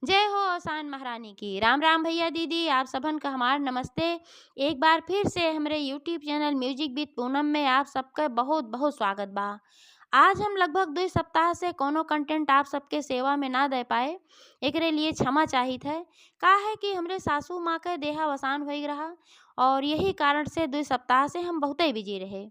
जय हो आसान महारानी की। राम राम भैया दीदी, आप सबन का हमार नमस्ते। एक बार फिर से हमारे YouTube channel music with Poonam में आप सबका बहुत बहुत स्वागत बा। आज हम लगभग 2 सप्ताह से कोनो कंटेंट आप सबके सेवा में ना दे पाए, एकरे लिए क्षमा चाहित है। का है कि हमरे सासू माँ के देहावसान हो रहा और यही कारण से 2 सप्ताह से हम बहुत ही बिजी रहे।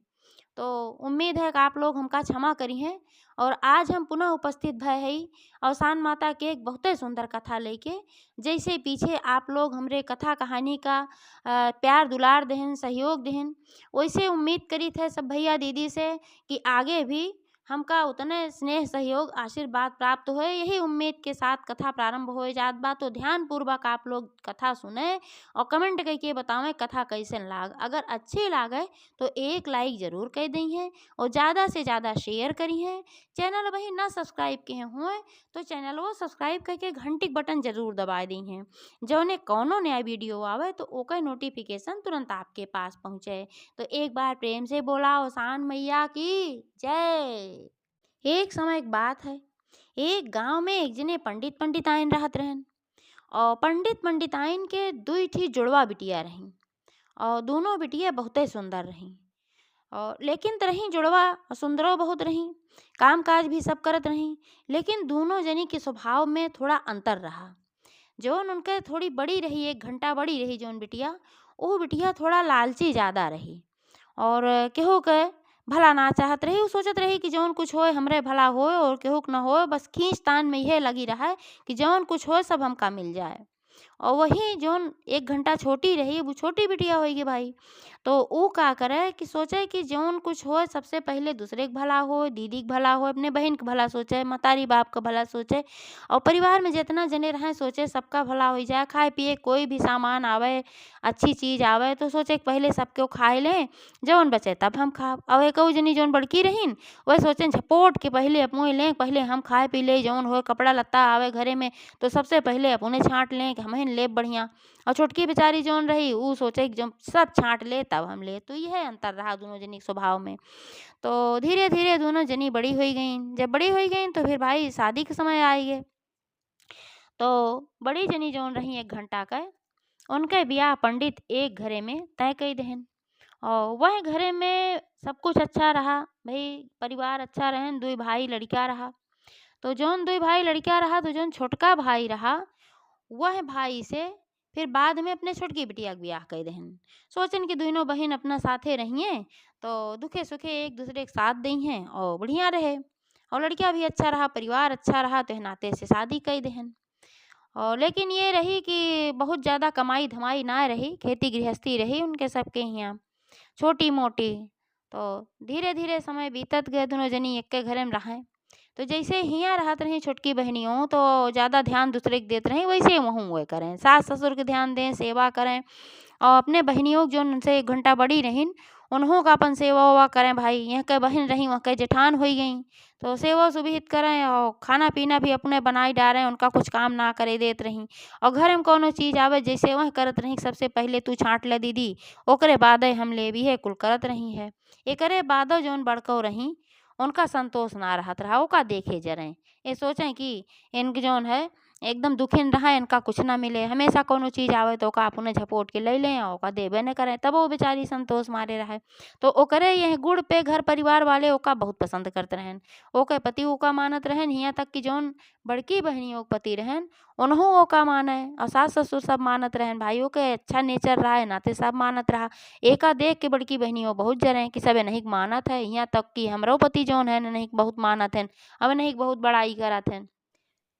तो उम्मीद है कि आप लोग हमका क्षमा करी हैं। और आज हम पुनः उपस्थित भय हई अवसान माता के एक बहुत सुंदर कथा लेके। जैसे पीछे आप लोग हमरे कथा कहानी का प्यार दुलार देहन सहयोग देहन, वैसे उम्मीद करी थे सब भैया दीदी से कि आगे भी हमका उतने स्नेह सहयोग आशीर्वाद प्राप्त होए। यही उम्मीद के साथ कथा प्रारंभ हो जात बा। तो ध्यान पूर्वक आप लोग कथा सुने और कमेंट करके बतावें कथा कैसन लाग। अगर अच्छी लागे तो एक लाइक जरूर कर दी हैं और ज़्यादा से ज़्यादा शेयर करी हैं। चैनल वही ना सब्सक्राइब किए हुए तो चैनल वो सब्सक्राइब करके घंटी बटन जरूर दबा दी हैं, जौने कौनो नया वीडियो आवे तो ओकर नोटिफिकेशन तुरंत आपके पास पहुँचे। तो एक बार प्रेम से बोला ओसान मैया की जय। एक समय एक बात है, एक गांव में एक जने पंडित पंडिताइन रहत रहन और पंडित पंडिताइन के दुई ठी जुड़वा बिटिया रहीं और दोनों बिटिया बहुते सुंदर रहीं। और लेकिन तरही जुड़वा सुंदरो बहुत रहीं, काम काज भी सब करत रहीं। लेकिन दोनों जनी के स्वभाव में थोड़ा अंतर रहा। जौन उनके थोड़ी बड़ी रही, 1 घंटा बड़ी रही जौन बिटिया, वो बिटिया थोड़ा लालची ज़्यादा रही और केहू के भला ना चाहत रही। उ सोचत रही कि जौन कुछ होए हमरे भला होए और केहू के न होए, बस खींच तान में यह लगी रहा है कि जौन कुछ होए सब हमका मिल जाए। और वही जौन 1 घंटा छोटी रही, वो छोटी बिटिया होगी भाई। तो ऊ का करे कि सोचे कि जौन कुछ होए सबसे पहले दूसरे के भला हो, दीदी के भला हो, अपने बहन के भला सोचे, मतारी बाप का भला सोचे और परिवार में जितना जने रहें सोचे सबका भला हो जाए। खाए पिए कोई भी सामान आवे, अच्छी चीज़ आवे तो सोचे कि पहले सबको खाए लें, जौन बचे तब हम खाब। और एक जनी जौन बड़की रहीन वह सोचें झपोट के पहले अपने लें, पहले हम खाए पी ले, जौन हो कपड़ा लत्ता आवे घरे में तो सबसे पहले अपने छाँट लें कि हमहिन लेब बढ़िया। और छोटकी बेचारी जौन रही ऊ सोचे कि जब सब छाँट ले तब हम ले। तो यह अंतर रहा दोनों जनी के स्वभाव में। तो धीरे धीरे दोनों जनी बड़ी हो गईं। जब बड़ी हो गईं तो फिर भाई शादी के समय आई गए। तो बड़ी जनी जौन रही 1 घंटा का, उनके ब्याह पंडित एक घरे में तय कई दहन और वह घरे में सब कुछ अच्छा रहा भाई, परिवार अच्छा रहन। 2 भाई लड़का रहा। तो जौन 2 भाई लड़का रहा तो जौन छोटका भाई रहा वह भाई से फिर बाद में अपने छोटकी बिटिया के ब्याह कर दहन। सोचन कि दोनों बहन अपना साथे रहिए तो दुखे सुखे एक दूसरे के साथ दी हैं और बढ़िया रहे। और लड़का भी अच्छा रहा, परिवार अच्छा रहा तो नाते से शादी कर दहन। और लेकिन ये रही कि बहुत ज़्यादा कमाई धमाई ना रही, खेती गृहस्थी रही उनके सबके यहाँ छोटी मोटी। तो धीरे धीरे समय बीतत गए, दोनों जनी एक के घरे में रहें। तो जैसे हियाँ रहत रहीं छोटकी बहनियों तो ज़्यादा ध्यान दूसरे के देत रहीं, वैसे वहूँ वह करें, सास ससुर के ध्यान दें, सेवा करें। और अपने बहनियों जो उनसे 1 घंटा बड़ी रहीन उन्हों का अपन सेवा वेवा करें भाई। यहाँ के बहन रहीं वहाँ के जेठान हो गई तो सेवा सुविहित करें और खाना पीना भी अपने बनाई डालें, उनका कुछ काम ना करे देत रहीं। और घर में कोनो चीज़ आवे जैसे वह करत रहीं, सबसे पहले तू छाँट ले दीदी, ओकरे बादे हम लेवी है, कुल करत रही है। एकरे बादो जौन बड़को रहीं उनका संतोष ना रहत रहा, ओका देखे जरें। ये सोचें कि इनके जौन है एकदम दुखिन रहा, इनका कुछ ना मिले, हमेशा कोनो चीज़ आवे तो ओका अपने झपोट के ले लें और ओका देबे न करें, तब वो बेचारी संतोष मारे रहे। तो ओकरे यह गुण पे घर परिवार वाले ओका बहुत पसंद करते रहन। ओके पति ओका मानत रहन, यहाँ तक कि जौन बड़की बहनियों के पति रहन उन्हों ओका माने और सास ससुर सब मानत रहन। भाइयों के अच्छा नेचर रहा है नाते सब मानत रहा। एका देख के बड़की बहनियों बहुत जरें कि सब नहीं मानत है, यहाँ तक कि हमरो पति जौन है नहीं बहुत मानत हैं, अब नहीं बहुत बड़ाई करत हैं।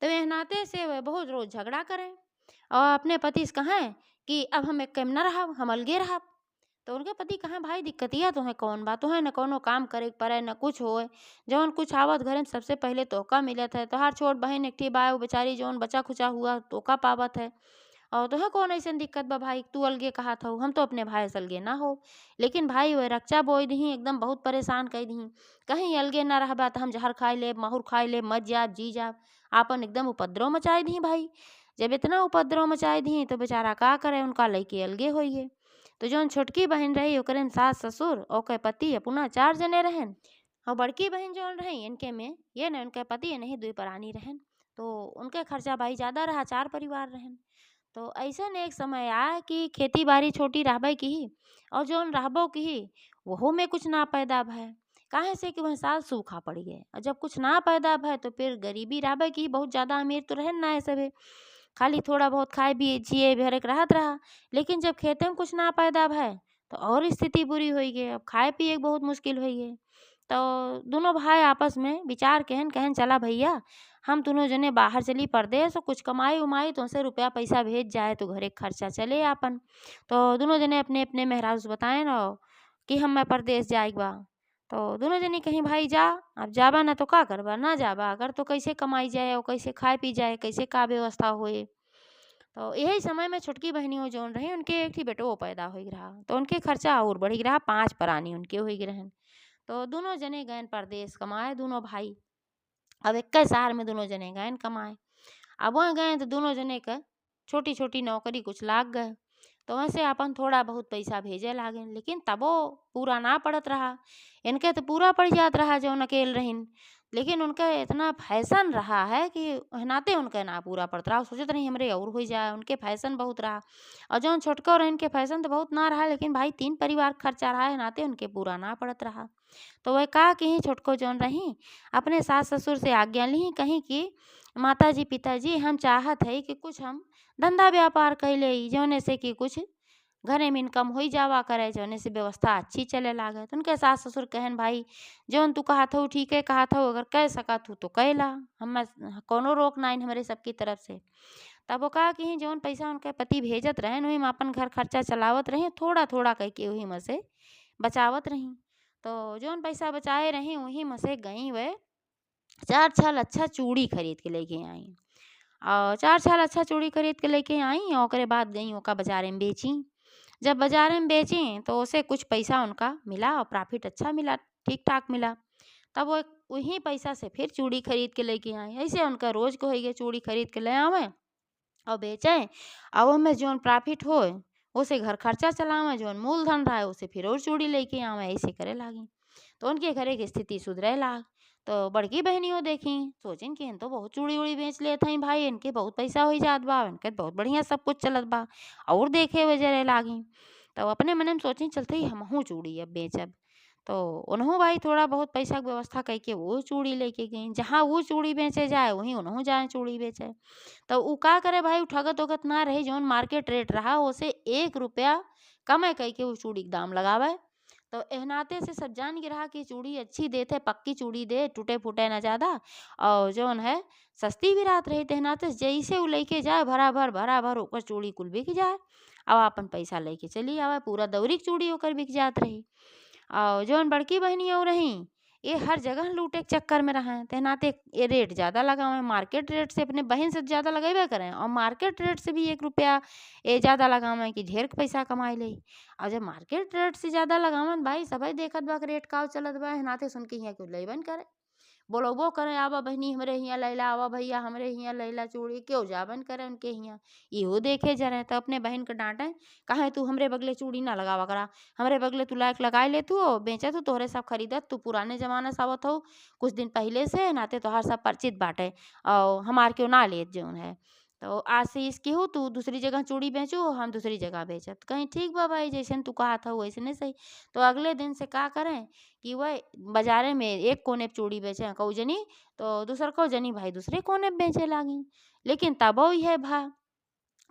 तो वह नाते से वह बहुत रोज झगड़ा करें और अपने पति से कहें कि अब हम एक कैम न रहा, हम अलगे रहा। तो उनके पति कहें भाई दिक्कतिया तो है कौन बात तो है, न कोनो काम करे पड़े न कुछ होए, जौन कुछ आवत घरे में सबसे पहले तोहका मिलत है। तोहार छोट बहन एक ठी बा, वो बेचारी जौन बचा खुचा हुआ तोहका पावत है। और तुहे कौन ऐसे दिक्कत बा भाई, तू अलगे कहा था, हम तो अपने भाई से अलगे ना हो। लेकिन भाई वह रक्षा बोई दी एकदम बहुत परेशान कर दी, कहीं अलगे ना रहबा तो हम जहर खाए ले, माहुर खाए ले, मत जाब जी जाब, आपन एकदम उपद्रव मचाए दी भाई। जब इतना उपद्रव मचाए दी तो बेचारा का करे, उनका लइके अलगे होइए। तो जौन छोटकी बहन रही ओकरे में सास ससुर ओके पति अपना 4 जने रहन और बड़की बहन जौन रही इनके में ये न उनके पति नहीं 2 प्राणी रहन। तो उनके खर्चा भाई ज़्यादा रहा, 4 परिवार रहें। तो अइसन एक समय आए कि खेती बाड़ी छोटी रहबे की और जौन रहबो की वहू में कुछ ना पैदा भय। काहे से कि वह साल सूखा पड़ गए और जब कुछ ना पैदा भय तो फिर गरीबी रहबे की, बहुत ज़्यादा अमीर तो रहे ना है सभे, खाली थोड़ा बहुत खाए भी जिए भरे के रहत रहा। लेकिन जब खेते में कुछ ना पैदा भय तो और स्थिति बुरी होई गे, अब खाए पिए के बहुत मुश्किल होई गे। तो दोनों भाई आपस में विचार कहन कहन चला भैया हम दोनों जने बाहर चली परदेस और कुछ कमाई उमाई तो उनसे रुपया पैसा भेज जाए तो घरे के खर्चा चले आपन। तो दोनों जने अपने अपने मेहरारू से बताए न कि हम मैं परदेस जाइक बा। तो दोनों जनी कहीं भाई जा, अब जाबा ना तो का करबा, ना जाबा अगर तो कैसे कमाई जाए और कैसे खाए पी जाए, कैसे का व्यवस्था होए। तो यही समय में छोटकी बहनियों जौन रही उनके एक ही बेटो पैदा हो रहा, तो उनके खर्चा और बढ़ी रहा, 5 प्राणी उनके हो रहन। तो दोनों जने गए परदेस कमाए दोनों भाई। अब एक शहर में दोनों जने गए कमाए। अब वहाँ गए तो दोनों जने का छोटी छोटी नौकरी कुछ लाग गए। तो वैसे अपन थोड़ा बहुत पैसा भेजे लागे, लेकिन तबो पूरा ना पड़त रहा। इनके तो पूरा पड़ जात रहा जो अकेल रहीन, लेकिन उनका इतना फैशन रहा है कि नाते उनका ना पूरा पड़त रहा। सोचत रही हमरे और हो जाए, उनके फैशन बहुत रहा। और जौन छोटका रहे इनके फैशन तो बहुत ना रहा, लेकिन भाई 3 परिवार खर्चा रहा है नाते उनके पूरा ना पड़त रहा। तो वह का कि छोटको जौन रही अपने सास ससुर से आज्ञा ली कहीं कि माताजी पिताजी हम चाहत है कि कुछ हम धंधा व्यापार कैले जौने से कि कुछ घरे में इनकम हो जावा करे, जौने से व्यवस्था अच्छी चले लागे। तो उनके सास ससुर कहन भाई जौन तू कहत हो ठीक है कहत हो, अगर कह सकत हो तो कैला, हम कोनो रोक नाइन हमारे सबकी तरफ से। तब वो कहा कि जौन पैसा उनके पति भेजत रहे वही में अपन घर खर्चा चलावत रही, थोड़ा थोड़ा कह के वही में से बचावत रही। तो जौन पैसा बचाए रही वही में से गई वह 4 छाल अच्छा चूड़ी खरीद के लेके आई। और 4 छाल अच्छा चूड़ी खरीद के लेके आई और ओकरे बाद गई ओका बाजारे में बेची। जब बाजार में बेची तो उसे कुछ पैसा उनका मिला और प्रॉफिट अच्छा मिला, ठीक ठाक मिला। तब वो वही पैसा से फिर चूड़ी खरीद के लेके आए। ऐसे उनका रोज को ही चूड़ी खरीद के ले आवे और बेचे और उनमें जौन प्रॉफिट होए उसे घर खर्चा चलावे, जौन मूलधन रहा है उसे फिर और चूड़ी लेके आवे, ऐसे करे लागी। तो उनके घरे की स्थिति सुधरे लाग। तो बड़की बहनियों देखी सोचिन कि इन तो बहुत चूड़ी उड़ी बेच लेत हई भाई, इनके बहुत पैसा हो जात बा, इनके बहुत बढ़िया सब कुछ चलत बा और देखे वजरे लागी। तो अपने मन में सोचिन चलते ही हमहू चूड़ी अब बेचब। तो उन्हों भाई थोड़ा बहुत पैसा के व्यवस्था करके वो चूड़ी लेके गई, जहाँ वो चूड़ी बेचे जाए वहीं उन्हों जाए चूड़ी बेचे। तो उ का करे भाई, उ ठगत उगत ना रही, जौन मार्केट रेट रहा उसे 1 रुपया कम कह के वो चूड़ी के दाम लगावे। तो एह नाते से सब जान गे रहा कि चूड़ी अच्छी देते, पक्की चूड़ी दे, टूटे फूटे ना ज़्यादा और जौन है सस्ती भी रात रही। तेह नाते से जैसे उ लेके जाए भरा भर ओकर चूड़ी कुल बिक जाए और अपन पैसा लेके चली आवे, पूरा दौरी के चूड़ी ओकर बिक जात रही। और जौन बड़की बहनियों रही ये हर जगह लूटे के चक्कर में रहे, ते नाते ये रेट ज़्यादा लगावे, मार्केट रेट से अपने बहन से ज़्यादा लगेबे करें और मार्केट रेट से भी 1 रुपया ये ज़्यादा लगावे कि ढेर के पैसा कमाई ले। और जब मार्केट रेट से ज़्यादा लगावन भाई सभी देखत बा कि रेट का चलत बा, नाते सुन के यहाँ क्यों लेबन करे, बोलबो करे आवा बहनी हमरे हियाँ लैला, आवा भैया हमरे हियाँ लैला चूड़ी, क्यों जाबन करे उनके हियाँ। इहो देखे जरे तो अपने बहन के डांटे काहे तू हमरे बगले चूड़ी ना लगावा करा, हमरे बगले तू लायक लगाए ले तू बेचे तू तोहरे सब खरीदत, तू पुराने जमाना से आवत हो कुछ दिन पहले से, नाते तोहार सब परिचित बाटे और हमार क्यों ना लेत जौन है। तो आज से इसकी हो तू दूसरी जगह चूड़ी बेचो हम दूसरी जगह बेचत, कहीं ठीक बा भाई जैसे तू कहा था वैसे नहीं सही। तो अगले दिन से का करें कि वह बाजारे में एक कोने पे चूड़ी बेचे कहू जनी, तो दूसर को जनी भाई दूसरे कोने पे बेचे लागी। लेकिन तबो यह भा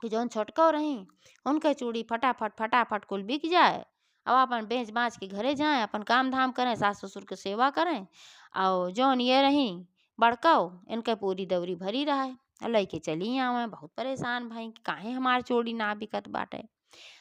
कि जौन छोटको रही उनके चूड़ी फटाफट फटाफट कुल बिक जाए अब अपन बेच बाँच के घरे जाएं, अपन काम धाम करें, सास ससुर के सेवा करें। और जौन ये रही बड़काऊ इनके पूरी दौरी भरी रहे और लइके चली आवे, बहुत परेशान भई कि काहे हमार चूड़ी ना बिकत बाटे।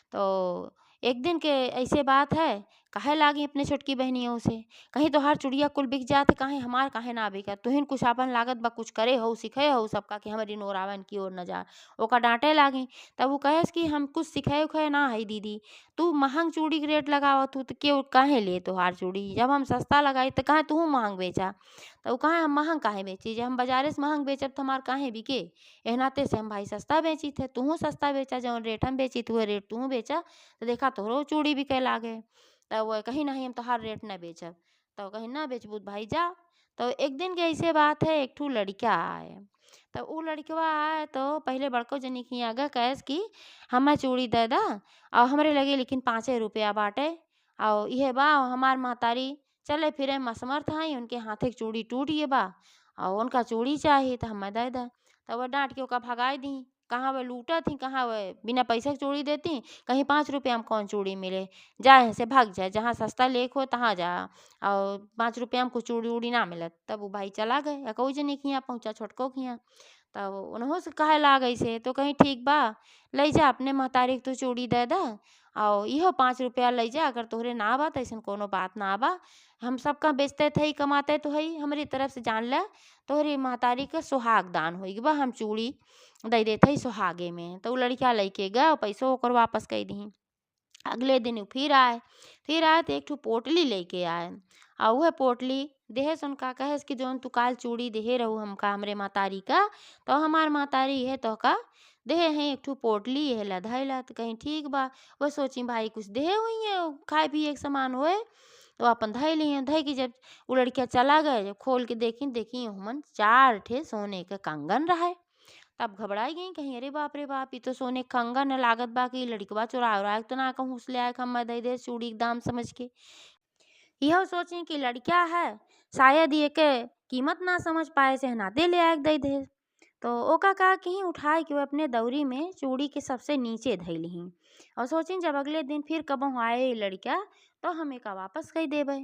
तो एक दिन के ऐसे बात है, कहे लागी अपने छोटकी बहनियों से कहीं तोहार चुड़िया कुल बिक जात काहे हमार काहे ना बिकत, तुहिन कुछ आपन लागत बा कुछ करे हो सिखे हो सबका कि हमारी नोर आवन की ओर न जा। ओका डांटे लागी तब वो कहेस कि हम कुछ सिखाए उखाए ना है दीदी, तू महंग चूड़ी के रेट लगावत हूँ तो क्यों काहे ले तोहार चूड़ी, जब हम सस्ता लगाई तो कहे तू महंग बेचा। तो उ कहे हम महंग काहे बेची, जब हम बाजारे से महंग बेचब तो हमार काहे बिके। एह नाते से हम भाई सस्ता बेची थे, तूहू सस्ता बेचा, जौन रेट हम बेची तू रेट तू बेचा, तो देखा तोहरो चूड़ी बिके लागे। तब वो कहीं नहीं हम तोहार रेट न बेचब। तो कहीं ना बेचबू तो भाई जा। तो एक दिन के ऐसे बात है, एक ठू लड़का आए तब उ लड़कवा आए तो पहिले बड़को जनी के हियां गा कहेस कि हमें चूड़ी दे दा और हमरे लगे लेकिन 5 रुपया बाटे और इहे बा और हमार महतारी चले फिरे में असमर्थ हई, उनके हाथे के चूड़ी टूट गए बा और उनका चूड़ी चाही तो हमें दे दा। तब वो डांट के ओका भगाई दी, कहाँ वह लूटा थी, कहाँ वह बिना पैसे के चूड़ी देती, कहीं 5 रुपया में कौन चूड़ी मिले, जा यहाँ से भाग जाए, जहाँ सस्ता लेक हो तहाँ जा और 5 रुपया में कुछ चूड़ी उड़ी ना मिलत। तब वो भाई चला गए, एकऊ जनी के यहाँ पहुँचा छोटको के यहाँ। तब उन्हों से कहे लाग ऐसे तो कहीं ठीक बा, लई जा अपने महतारी के तू चूड़ी दे दा और इहो 5 रुपया लई जा, अगर तोहरे ना बा तो ऐसन कोनो बात ना बा, हम सबका बेचते थे कमाते तो हई, हमारी तरफ से जान ले तोहरी महतारी के सुहाग दान होई बा, हम चूड़ी दे देते ही सुहागे में। तो उ लड़का लइके गए और पैसो ओकर वापस कई दी। अगले दिन उ फिर आए तो एक ठो पोटली लेके आए और वह पोटली देहे सुन का कहे कि जोन तू काल चूड़ी देहे रहू हमका हमरे महतारी का, तो हमार महतारी है तो का देहे हैं एक ठो पोटली ये ला धैला। तो कहीं ठीक बा, वह सोची भाई कुछ देहे हुई है खाए पिए के सामान होए तो अपन धई ली धई की। जब वो लड़किया चला गए, जब खोल के देखी हमन 4 ठे सोने के कंगन रहे। तब घबराई गई, कहीं अरे बाप रे बाप, ये तो सोने के कंगन है, लागत बा कि लड़कवा चुरा उरा के तो ना कहूँ ले आए हम दे दे चूड़ी के दाम समझ के। यह सोची कि लड़किया है शायद ये के कीमत ना समझ पाए से नाते ले आए दे दे। तो ओका का कहीं उठाए कि वो अपने दौरी में चूड़ी के सबसे नीचे धई ली और सोची जब अगले दिन फिर कबहू आए लड़किया तो हमें का वापस कही देवे।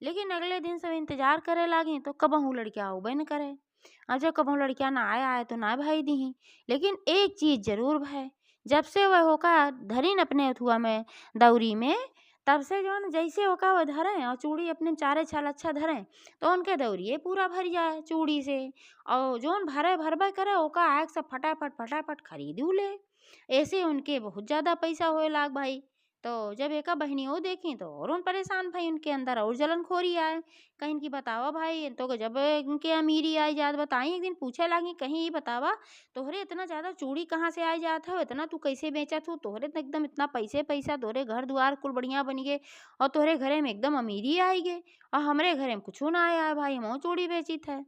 लेकिन अगले दिन सब इंतजार करे लागी तो कबहू लड़किया आवे न करे। अब जब कबहू लड़किया ना आए तो ना भाई दी, लेकिन एक चीज जरूर भाई, जब से वह होका धरीन अपने अथुआ में दौरी में, तब से जो न जैसे ओका वो धरे और चूड़ी अपने चारे छाल अच्छा धरे तो उनके दौरिये पूरा भर जाए चूड़ी से। और जोन भरे भरबे करे ओका आग से फटाफट फटाफट खरीदू ले, ऐसे उनके बहुत ज़्यादा पैसा होए लाग भाई। तो जब एका बहनियों देखी तो और उन परेशान भाई, उनके अंदर और जलनखोरी आए। कहीं की बतावा भाई, तो जब इनके अमीरी आई जात बताई, एक दिन पूछे लागी कहीं ये बतावा तोहरे इतना ज़्यादा चूड़ी कहाँ से आई जात हो, इतना तू कैसे बेचत हो, तोहरे तो एकदम इतना पैसे पैसा, तोहरे घर द्वार कुल बढ़िया बन गए और तोहरे घरे में एकदम अमीरी आई गए और हमरे घरे में कुछ ना आया भाई, हम चूड़ी बेची थे।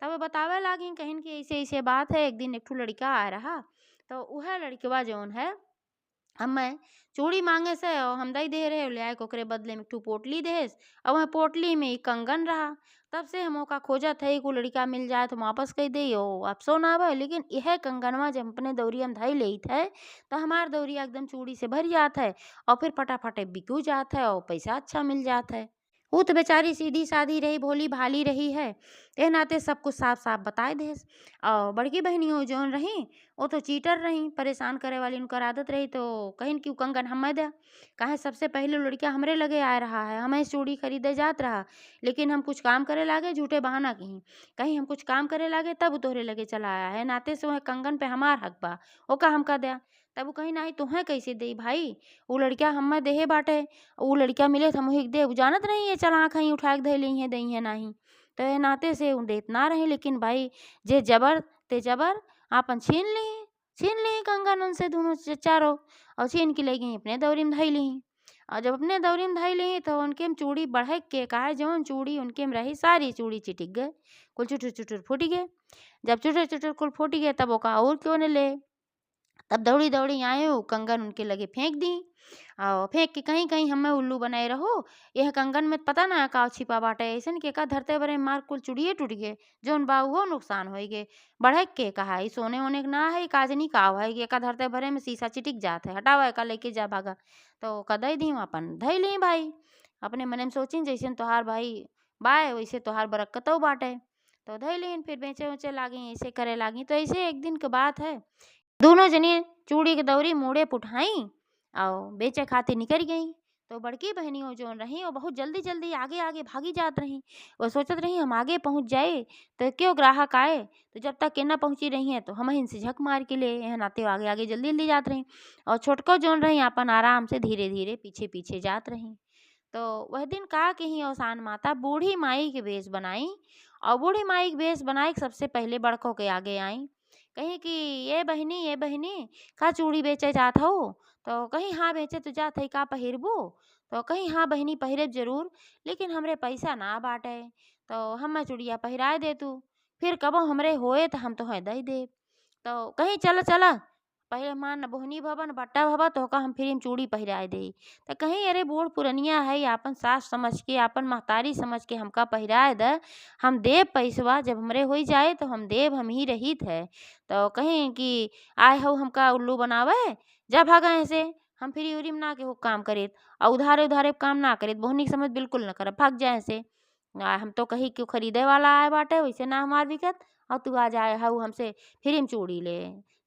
तब बतावे लागी कहीं कि ऐसे ऐसे बात है। एक दिन एक ठो लड़का आ रहा तो वह लड़कवा जौन है हमें चूड़ी मांगे से और हम दई दे रहे ले आए ओकरे बदले में एक ठो पोटली देस और वह पोटली में एक कंगन रहा। तब से हम ओका खोजत है को लड़का मिल जाए तो वापस कह दे ओ अफसोस ना आवे। लेकिन यह कंगनवा जब अपने दौरिया में धई लेत है तो हमार दौरिया एकदम चूड़ी से भर जात है और फिर फटाफट बिकू जात है और पैसा अच्छा मिल जात है। वो तो बेचारी सीधी सादी रही, भोली भाली रही है, ए नाते सब कुछ साफ साफ बताए देस। और बड़की बहनियों जौन रही वो तो चीटर रही, परेशान करे वाली उनकर आदत रही। तो कहीं क्यों कंगन हमें दे, कहे सबसे पहले लड़किया हमरे लगे आ रहा है, हमें चूड़ी खरीदे जात रहा, लेकिन हम कुछ काम करे लागे झूठे बहाना कहीं कहीं हम कुछ काम करे लागे तब तोहरे लगे चला आया है, नाते से वह कंगन पे हमार हक बा, ओका हमका दे। तब वो कहीं नहीं तुम्हें कैसे दे भाई, वो लड़किया हमें देहे बाटे, वो लड़किया मिले तो हम दे जानत नहीं है, चल आँख ही उठा के धै ली है दही है नहीं। तो ये नाते से उ देत ना रहे, लेकिन भाई जे जबर ते जबर आपन छीन ली कंगन उनसे दोनों चारों और छीन के ले गई अपने दौरी में धई ली। और जब अपने दौरी में धई ली तो उनके में चूड़ी बढ़े के कहा जौन चूड़ी उनके में रही सारी चूड़ी चिटिक गए, कुल चुटुर चुटुर फूट गए। जब चुटुर चुटुर कुल फूट गए तब ओका और क्यों न ले, तब दौड़ी दौड़ी आए वो कंगन उनके लगे फेंक दी और फेंक के कहीं कहीं हमें उल्लू बनाए रहो। यह कंगन में पता ना का छिपा बाटे, ऐसन के का धरते बरे मार कुल चुड़िए टूट गए, जोन बाऊ हो नुकसान हो गए। बढ़े के कहा ई सोने ओने के ना है, काजनी का है कि का धरते भरे में शीशा चिटिक जात है, हटावा का लेके जा भागा। तो का दई दी अपन धई ली भाई, अपने मन में सोचिन जैसे तोहार भाई बाय वैसे तोहार बरक्कतों बाटे। तो धई लीन फिर बेचे उचे लागी ऐसे करे लागी। तो ऐसे एक दिन के बात है, दोनों जने चूड़ी के दौरी मुड़े पुठाई और बेचे खातिर निकल गई। तो बड़की बहनियों जो रही वो बहुत जल्दी जल्दी आगे आगे भागी जात रही, वो सोचत रही हम आगे पहुंच जाए तो क्यों ग्राहक आए। तो जब तक के ना पहुंची रही है तो हम इनसे झक मार के ले यहाँ नाते आगे आगे जल्दी जल्दी जात रही और छोटको जोन रही अपन आराम से धीरे धीरे पीछे पीछे जात रही। तो वह दिन का कहीं अवसान माता बूढ़ी माई के वेश बनाई और बूढ़ी माई के वेश बनाई के सबसे पहले बड़कों के आगे आई, कहीं कि ये बहनी का चूड़ी बेचे जात हो। तो कहीं हाँ बेचे तो जात है का पहिरबू, तो कहीं हाँ बहनी पहिरे जरूर, लेकिन हमरे पैसा ना बाटे तो हमें चूड़िया पहिराए दे तू। फिर कबो हमरे होए तो हम तोहे दई देब। तो कहीं चल चल पहले मान बोहनी भवन बट्टा भवा तोहका हम फ्री में चूड़ी पहिराए देई। तो कहीं अरे बूढ़ पुरनिया है आपन सास समझ के आपन महतारी समझ के हमका पहिराए द, हम देब पैसवा जब हमरे होई जाए तो हम देब, हम ही रहित है। तो कहीं कि आए हो हमका उल्लू बनावे, जा भागा ऐसे, हम फ्री उरी में ना केहू के काम करेत और उधारे उधारे काम ना करेत, बोहनी के समझ बिल्कुल न करब, भाग जा ऐसे। हम तो कहीं क्यों खरीदे वाला आए बाटे वैसे ना हमार बिकत, और तू आ जाए हऊ हमसे फ्री में चूड़ी ले।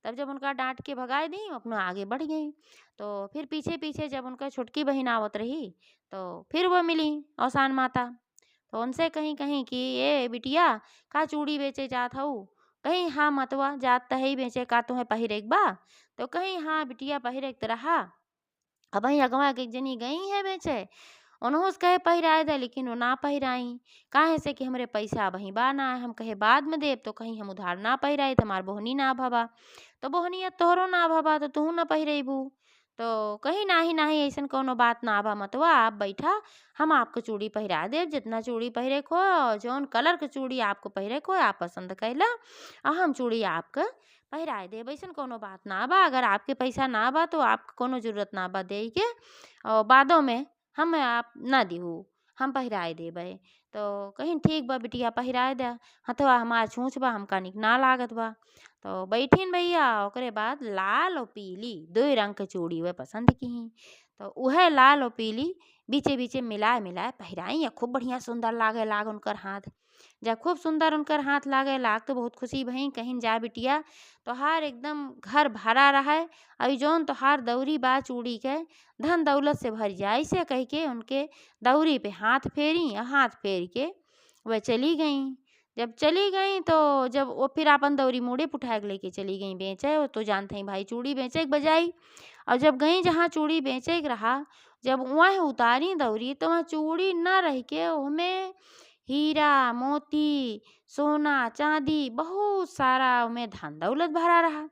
तब जब उनका डांट के भगाए दी अपना आगे बढ़ गई। तो फिर पीछे पीछे जब उनका छोटकी बहन आवत रही तो फिर वो मिली औसान माता। तो उनसे कहीं कहीं कि ए बिटिया का चूड़ी बेचे जात हऊ। कहीं हाँ मतवा जात त ही बेचे का तुम्हें पहिरेक बा। तो कहीं हाँ बिटिया पहिरेक त रहा। अब वहीं अगवा के एक जनी गई है बेचे, उन्हों से कहे पहिराए दे लेकिन वो ना पहिराई। काहे से कि हमरे पैसा वहीं बा ना, हम कहे बाद में देब, तो कहीं हम उधार ना पहिराई तो हमार बोहनी ना भबा। तो बोहनी तोहरो ना भबा तो तू ना पहिरेबू। तो कहीं नाही नाही ऐसन कोनो बात ना बा मतवा, आप बैठा, हम आपको चूड़ी पहिरा देब जितना चूड़ी पहिरे को, और जौन कलर के चूड़ी आपको पहिरे को आप पसंद कैला और हम चूड़ी आपके पहिराए देब, ऐसन कोनो बात ना बा। अगर आपके पैसा ना बा तो आपको कोनो जरूरत ना बा दे के, और बादों में हम आप ना दिहू, हम पहिराए देबै। तो कहीं ठीक बा बिटिया पहिराए दे, हथवा हमार छूछ बा हमका निक ना लागत बा। तो बैठीन भैया ओकरे बाद लाल और पीली दो रंग के चूड़ी वे पसंद की। तो उहे लाल और पीली बीचे बीचे मिलाए मिलाए पहिराई, खूब बढ़िया सुंदर लागे लाग उनकर हाथ। जब खूब सुंदर उनकर हाथ लागे लाग तो बहुत खुशी भई, कहीं जा बिटिया तोहार एकदम घर भरा रहे, अभी जौन तोहार दौरी बा चूड़ी के धन दौलत से भर जाए, ऐसे कह के उनके दौरी पे हाथ फेरी और हाथ फेर के वह चली गई। जब चली गई तो जब वो फिर अपन दौरी मुड़े पुठाए के लेके चली गई बेचे, वो तो जानते हैं भाई चूड़ी बेचे के बजाई। और जब गई जहाँ चूड़ी बेचे के रहा, जब वह उतारी दौरी तो वहाँ चूड़ी न रह के उसमें हीरा मोती सोना चांदी बहुत सारा उमें धन दौलत भरा रहा।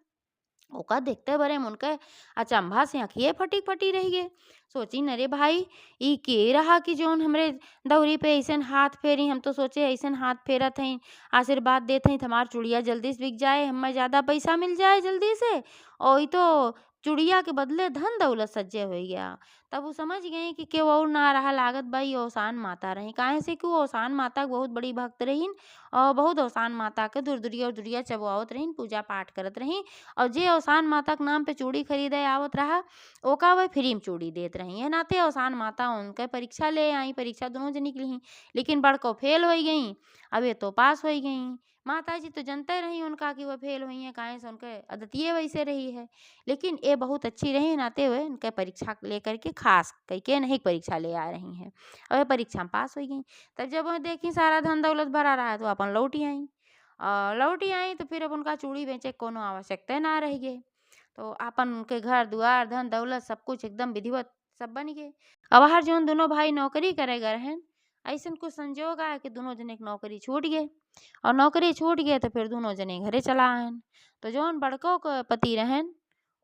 ओका देखते बरे मुनके अचंभा से आँखिए फटी फटी रही गे। सोची नरे भाई ई के रहा कि जौन हमरे दौरी पे ऐसन हाथ फेरी, हम तो सोचे ऐसन हाथ फेरत हई आशीर्वाद देत हई हमार चूड़िया जल्दी से बिक जाए, हमें ज़्यादा पैसा मिल जाए जल्दी से, और ई तो चूड़िया के बदले धन दौलत सज्जे हो गया। तब वो समझ गई कि केहू और ना रहा लागत भाई औसान माता रही, काहे से कि वो औसान माता के बहुत बड़ी भक्त रहीन, और बहुत औसान माता के दूर दूरिया और दुरिया चबुआवत रहीन, पूजा पाठ करत रही। और जे औसान माता के नाम पे चूड़ी खरीदे आवत रहा ओका वह फ्री में चूड़ी देत रही है नाते औसान माता उनके परीक्षा ले आई, परीक्षा दोनों जनी के ली, लेकिन बड़को फेल हो गई, अब ये तो पास हो गई। माता जी तो जनते रही उनका कि वह फेल हुई है, काहे से उनके अदतिये वैसे रही है, लेकिन ये बहुत अच्छी रही नाते हुए उनके परीक्षा लेकर के खास कह के नहीं परीक्षा ले आ रही हैं, और परीक्षा में पास हो गई। तब जब वह देखी सारा धन दौलत भरा रहा है तो अपन लौट ही आई, और लौट ही आई तो फिर अब उनका चूड़ी बेचे के कोनो आवश्यकता ना रह गई। तो आपन उनके घर दुआर धन दौलत सब कुछ एकदम विधिवत सब बन गए। अब हर जोन दोनों भाई नौकरी करे गए हैं, ऐसन कुछ संजोग आए कि दोनों जने के नौकरी छूट गए, और नौकरी छूट गए तो फिर दोनों जने घरे चला आयन। तो जौन बड़को के पति रहन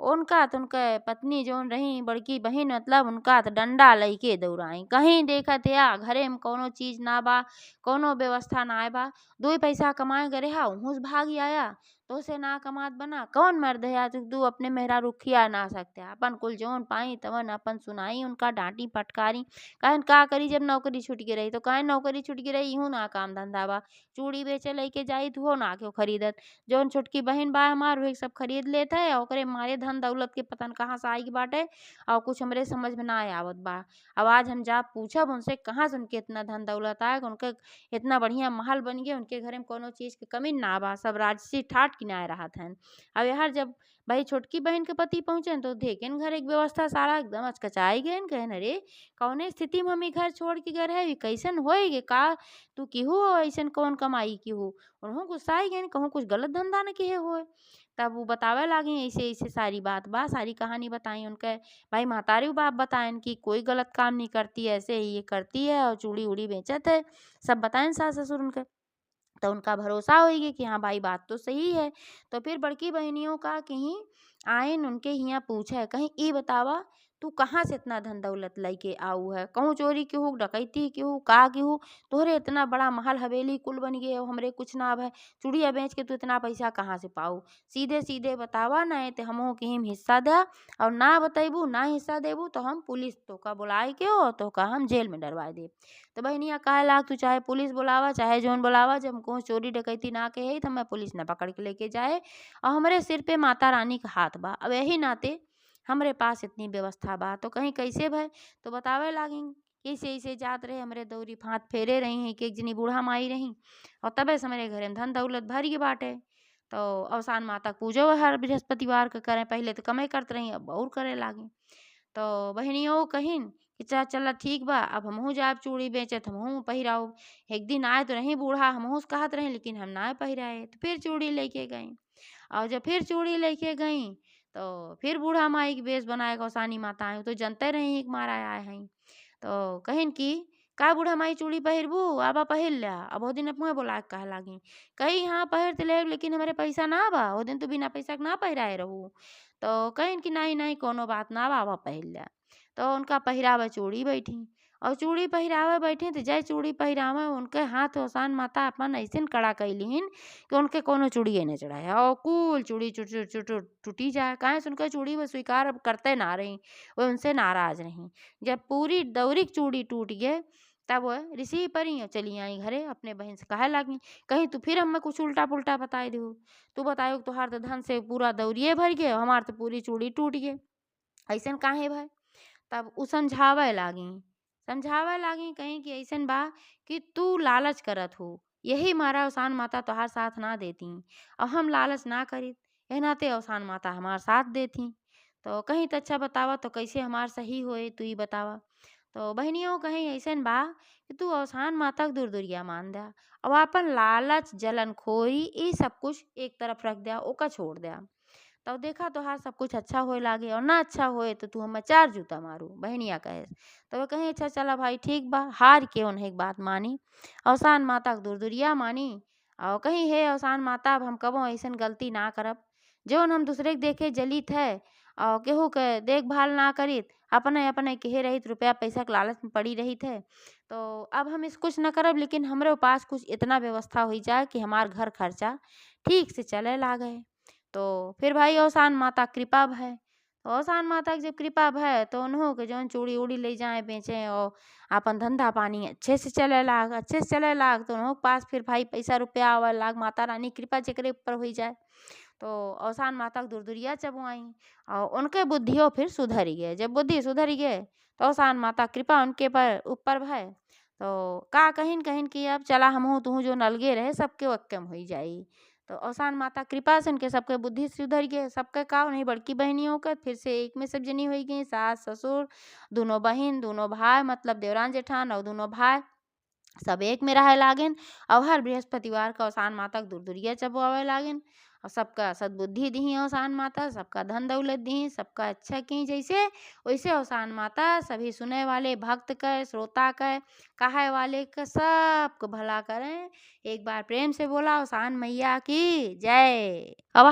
उनका तो उनके पत्नी जौन रही बड़की बहन मतलब उनका तो डंडा लइके दौड़ाई, कहीं देखत या घरे में कोनो चीज ना बा, कोनो व्यवस्था ना बा, दो पैसा कमाए गए रहा उहुँ से भागी आया, तो से ना कमात बना कौन मर्द है आज तू अपने मेहरा रुखिया ना सकते अपन कुल जौन पाई तवन अपन सुनाई उनका डांटी फटकारी। कहन का करी जब नौकरी छूट गई रही, तो कहे नौकरी छूट गई रही इहूँ ना काम धंधा बा, चूड़ी बेचे लेके जाई तो हो ना क्यों खरीदत, जौन छोटकी बहन बा हमार वही सब खरीद लेते है, ओकरे मारे धन दौलत के पतन कहाँ से आई बाटे, और कुछ हमरे समझ में ना आवत बा। अब आज हम जा पूछब उनसे कहाँ से उनके इतना धन दौलत आए, उनके इतना बढ़िया महल बन गए, उनके घर में कोनो चीज की कमी ना बा, सब राजसी ठाट किनाए रहा हन। अब यार जब भाई छोटकी बहन के पति पहुंचे तो देखेन घर एक व्यवस्था सारा एकदम अचकचाई गए, कहन अरे कौने स्थिति में हम ई घर छोड़ के गए है, कैसन होएगे का तू केहू ऐसन कौन कमाई केहू, उन्हों गुस्साई गए कहूँ कुछ गलत धंधा न किए हुए। तब वो बतावे लागी ऐसे ऐसे सारी बात बा, सारी कहानी बताई उनके भाई महतारी बाप बताएन कि कोई गलत काम नहीं करती है, ऐसे ही ये करती है और चूड़ी उड़ी बेचत है, सब बताएं सास ससुर उनके। तो उनका भरोसा होगी कि हाँ भाई बात तो सही है। तो फिर बड़की बहनियों का कहीं आयन उनके हियाँ पूछे कहीं ई बतावा तू कहाँ से इतना धन दौलत लेके आऊ है, कहूँ चोरी की हो, डकैती की हो, का की हो, तोहरे इतना बड़ा महल हवेली कुल बन गए और हमरे कुछ ना है। चूड़िया बेच के तू इतना पैसा कहाँ से पाऊ? सीधे सीधे बतावा, नहीं तो हमहू के हिम हिस्सा दे, और ना बतैबू ना हिस्सा देबू तो हम पुलिस तोका बुलाए के हो तोका हम जेल में डरवा दे। तो बहनिया काहे लाग तू चाहे पुलिस बुलावा चाहे जौन बुलावा, जब कहूँ चोरी डकैती ना के है तो मैं पुलिस न पकड़ के लेके जाए, और हमारे सिर पे माता रानी का हाथ बा। अब यही नाते हमरे पास इतनी व्यवस्था बा तो कहीं कैसे भय, तो बतावे लागिन ऐसे ऐसे जात रहे हमरे दौरी फाँत फेरे रही हैं कि एक जनी बूढ़ा माई रही, और तबे से हमरे घरे में धन दौलत भर गई बाटे। तो अवसान माता के पूजो हर बृहस्पतिवार के करें, पहले तो कमे करत रही अब और करे लागी। तो बहनियों कहिन कि चल ठीक बा, अब हमहू जाब चूड़ी बेचे तो हमहू पहिराऊ। एक दिन आए तो नहीं बूढ़ा, हमहू से कहत रहे लेकिन हम ना पहिराए, तो फिर चूड़ी लेके गई। और जब फिर चूड़ी लेके गई तो फिर बूढ़ा माई के बेस बनाए गौसानी माता आई, तो जनते रही कि मारा आए हैं। तो कहिन कि का बूढ़ा माई चूड़ी पहिरबू, आबा पहिर लिया। अब वो दिन अपने बोला के कहे लागी, कही हाँ पहिर तो लेब लेकिन हमारे पैसा ना बा, वो दिन तो बिना पैसा के ना पहिराए रहू। तो कहिन कि नहीं नहीं कोनो बात ना बा, आबा पहिर लिया। तो उनका पहिरावे चूड़ी बैठी, और चूड़ी पहिरावे बैठी तो जय चूड़ी पहिरावे उनके हाथ ओसान माता अपन ऐसे कड़ा कैलीन कि उनके कोनो चूड़िए न चढ़ाए, और कुल चूड़ी चुट चुट चुट चुट टूटी जाए। काहे से उनका चूड़ी वो स्वीकार अब करते ना रही, वो उनसे नाराज रही। जब पूरी दौरी की चूड़ी टूट गए तब वह ऋषि परी और चली आई घरे, अपने बहन से कहे लगी, कहीं तू फिर हमें कुछ उल्टा पुल्टा बताई दे, तू बतायो तुहार तो धन से पूरा दौरिये भर गए, हमार तो पूरी चूड़ी टूट गए, ऐसन काहे भाई। तब उ समझावे लागी कहीं कि ऐसन बा कि तू लालच करत हो, यही मारा अवसान माता तोहार साथ ना देती, और हम लालच ना करी एह नाते अवसान माता हमार साथ देती। तो कहीं तो अच्छा बतावा तो कैसे हमार सही होए तू ही बतावा। तो बहनियों कहीं ऐसन बा कि तू अवसान माता के दूर दुरिया मान दिया, और अपन लालच जलनखोरी ये सब कुछ एक तरफ रख दिया, ओका छोड़ दिया। तब देखा तोहार सब कुछ अच्छा होए लागे, और ना अच्छा होए तो तू हमें 4 जूता मारू, बहनिया कहे। तो वे कहीं अच्छा चला भाई ठीक बा, हार के उन्हें एक बात मानी, अवसान माता के दूरदुरिया मानी। और कहीं हे अवसान माता अब हम कबो ऐसन गलती ना करब, जौन हम दूसरे के देखे जलित है और केहू के देखभाल ना करित, अपने अपने केहे रहित रुपया पैसा के लालच में पड़ी रहित है। तो अब हम इस कुछ न करब, लेकिन हमरे पास कुछ इतना व्यवस्था हो जाए कि हमार घर खर्चा ठीक से चले लागे। तो फिर भाई अवसान माता कृपा भय, तो अवसान माता की जब कृपा भय तो उन्हों के जौन चूड़ी उड़ी ले जाए बेचें, और अपन धंधा पानी अच्छे से चले लाग, तो उन्हों के पास फिर भाई पैसा रुपया आवे लाग, माता रानी कृपा जेकरे ऊपर हो जाए। तो अवसान माता के दूरदुरिया जब आई और उनके बुद्धियों फिर सुधर गए, जब बुद्धि सुधर गए तो अवसान माता कृपा उनके पर ऊपर भय। तो का कहिन कहिन कि अब चला हमहू तुहू जो नलगे रहे सबके वक्कम हो जाई। तो अवसान माता कृपा से उनके सबके बुद्धि सुधर गए, सबके का नहीं बड़की बहनियों के फिर से एक में सब जनी हो गई, सास ससुर दोनों बहन दोनों भाई, मतलब देवरान जेठान और दोनों भाई सब एक में रहे लागिन। और हर बृहस्पतिवार का अवसान माता के दूरदुरिया चबवावे लागिन, और सबका सद्बुद्धि दी अवसान माता, सबका धन दौलत दी, सबका अच्छा की जैसे वैसे अवसान माता सभी सुने वाले भक्त का श्रोता का कहे वाले का सबको भला करें। एक बार प्रेम से बोला अवसान मैया की जय। अब